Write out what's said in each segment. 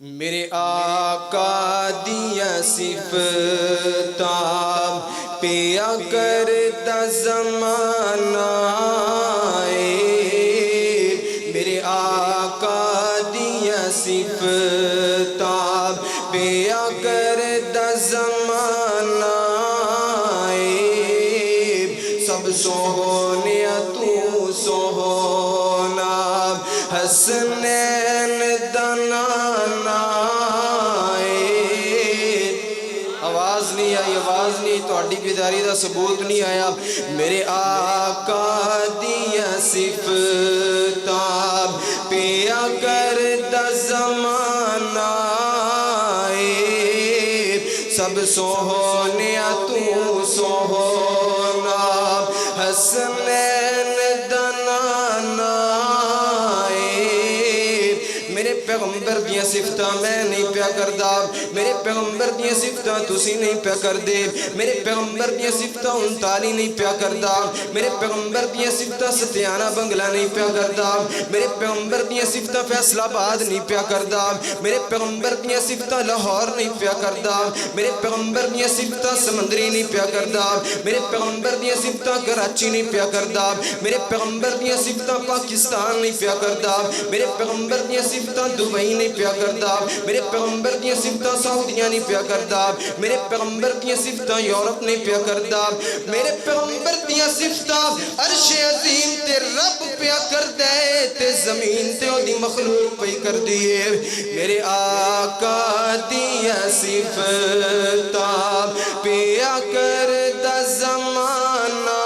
میرے آقا دیا صفتاں پیا کرتا زمانہ میرے آقا دیا صفتاں پیا کرتا زمانہ سب سوہنیا تو سوہنا حسنین دنانا آواز نہیں آئی تہاڈی بیداری دا ثبوت نہیں آیا میرے آقا دیا صفتاں پیا کرتا زمانہ سب سوہنیا تو سوہنا حسنین دنانا میرے پیغمبر دیا صفتاں میں نہیں پیا کردا میرے پیغمبر دیا صفتاں تسی نہیں پیا کردے میرے پیغمبر دیا صفتاں انتالی نہیں پیا کردا میرے پیغمبر دیا صفتاں ستیانہ بنگلہ نہیں پیا کردا میرے پیغمبر دیا صفتاں فیصل آباد نہیں پیا کردا میرے پیغمبر دیا صفتاں لاہور نہیں پیا کردا میرے پیغمبر دیا صفتاں سمندری نہیں پیا کردا میرے پیغمبر دیا صفتاں کراچی نہیں پیا کردا میرے پیغمبر دیا صفتاں پاکستان نہیں پیا کردا میرے پیغمبر دیا صفتاں دبئی نہیں پیا کردا میرے پیغمبر دیا صفتاں سعودیہ نہیں پیا کردا میرے پیغمبر دیا صفتاں یورپ نہیں پیا کردا میرے پیغمبر دیا صفتاں عرش عظیم تے رب پیا کر دے تے زمین تے او دی مخلوق پہ کر دیے میرے آقا دیا صفتاں پیا کردا زمانہ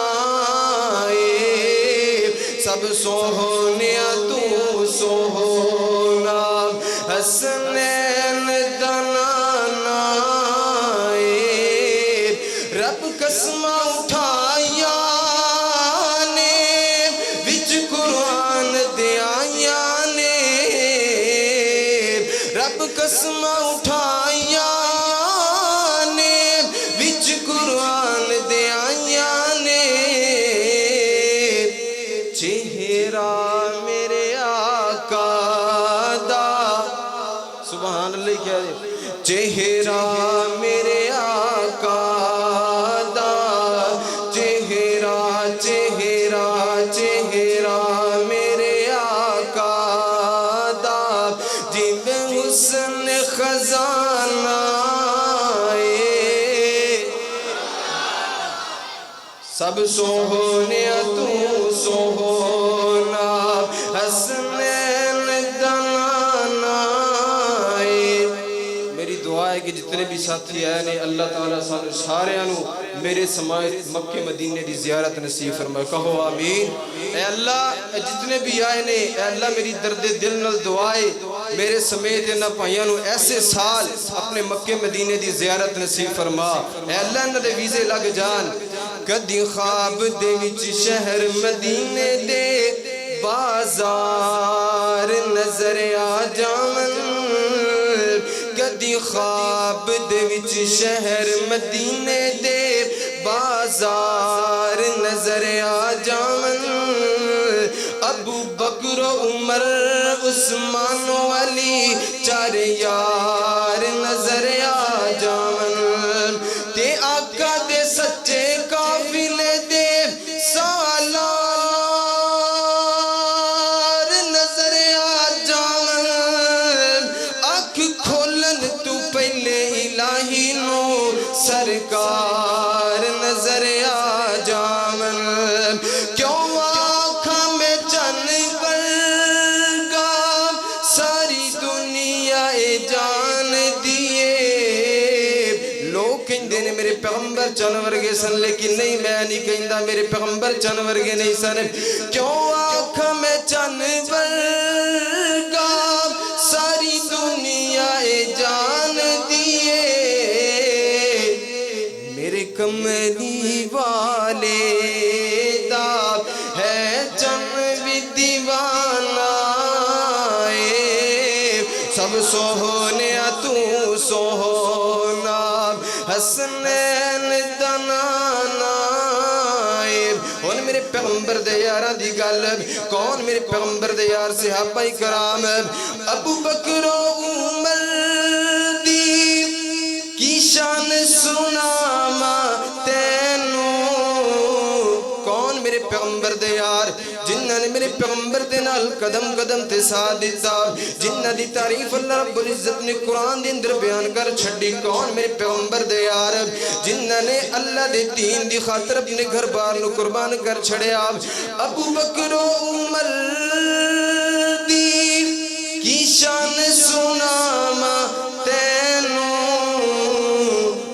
سب سوہنیا تو سوہنا حسنین دنانا رب قسمہ اٹھایا نے وچ قرآن دیایا نے رب قسمہ اٹھایا نے وچ قرآن دیایا نے چہرہ میرے آقا دا سبحان اللہ کیا ہے چہرہ میرے آقا دا چہرہ چہرہ چہرہ میرے آقا دا جب حسن خزانہ سب سوہنیا تو سوہنا حسنین دنانا میری دعا ہے کہ جتنے بھی ساتھی آئے نے اللہ تعالیٰ سانو سارے آنو میرے سمائے مکہ مدینے دی زیارت نصیب فرمائے کہو آمین اے اللہ جتنے بھی آئے نے اے اللہ میری درد دل نل دعائے میرے سمیت نہ پائیانو ایسے سال اپنے مکہ مدینے دی زیارت نصیب فرما اے اللہ نہ دے ویزے لگ جان کدی خواب دے وچ شہر مدینے دے بازار نظر آ جاون کدی خواب دے وچ شہر مدینے دے بازار نظر آ جاون ابو بکر عمر عثمان و علی چار یار نظر آ جاون تے آقا دے سچے قافلے دے سالار نظر آ جاون اکھ کھولن تو پہلے الہی نو سرکار نظر آ جاون کیوں آنکھاں میں چن ورگا ساری دنیا جان دیے لوگ کہندے نے میرے پیغمبر چن ورگے سن لیکن نہیں میں نہیں کہندا میرے پیغمبر چن ورگے نہیں سن کیوں آنکھاں میں چن ورگا ساری دنیا جان دیے میرے کملی والے دا ہے چن بھی دیوانہ سب سوہنیا تو سوہنا حسنین دنانا ہن میرے پیغمبر دے یاراں دی گل کون میرے پیغمبر دے یار صحابہ کرام ابو بکر و عمر سناواں تینوں کون میرے پیغمبر دے یار جنہاں نے میرے پیغمبر دے نال قدم قدم تے ساتھ دیتا جنہاں دی تعریف اللہ رب العزت نے قرآن دے اندر بیان کر چھڑی کون میرے پیغمبر دے یار جنہاں نے اللہ دے دین دی خاطر اپنے گھر بار نو قربان کر چھڑیا ابو بکر و عمر دی کی شان سناواں تینوں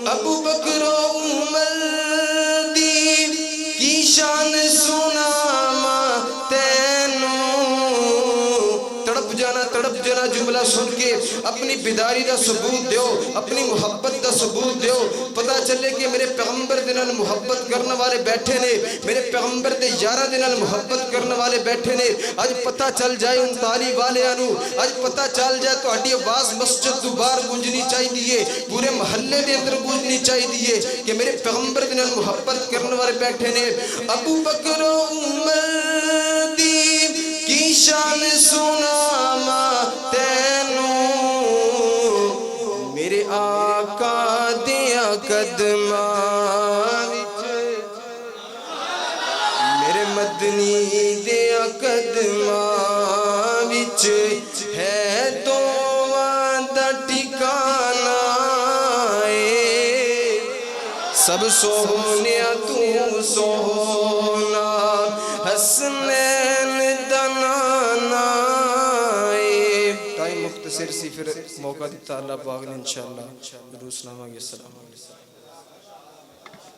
ابو بکر و عمر دی کی شان سناواں تینوں تڑپ جانا جملہ سن کے اپنی بیداری دا ثبوت دیو اپنی محبت دا ثبوت دیو پتہ چلے کہ میرے پیغمبر دے نال محبت کرنے والے بیٹھے نے میرے پیغمبر دے یاراں دے نال محبت کرنے والے بیٹھے نے اج پتہ چل جائے ان تالی والیاں نو اج پتہ چل جائے تہاڈی آواز مسجد تو باہر گونجنی چاہیے پورے محلے دے اندر گونجنی چاہیے کہ میرے پیغمبر دے نال محبت کرنے والے بیٹھے نے ابو بکر و عمر دی کی شان سناواں تینوں میرے آقا دیاں قدماں وچ میرے مدنی دیاں قدماں وچ ہے دوواں دا ٹھکانہ سب سونیا تو سونا حسنین دنانا ٹائم مختصر سی پھر موقع دیتا اللہ پاک نے انشاءاللہ دروس نامہ کے السلام علیکم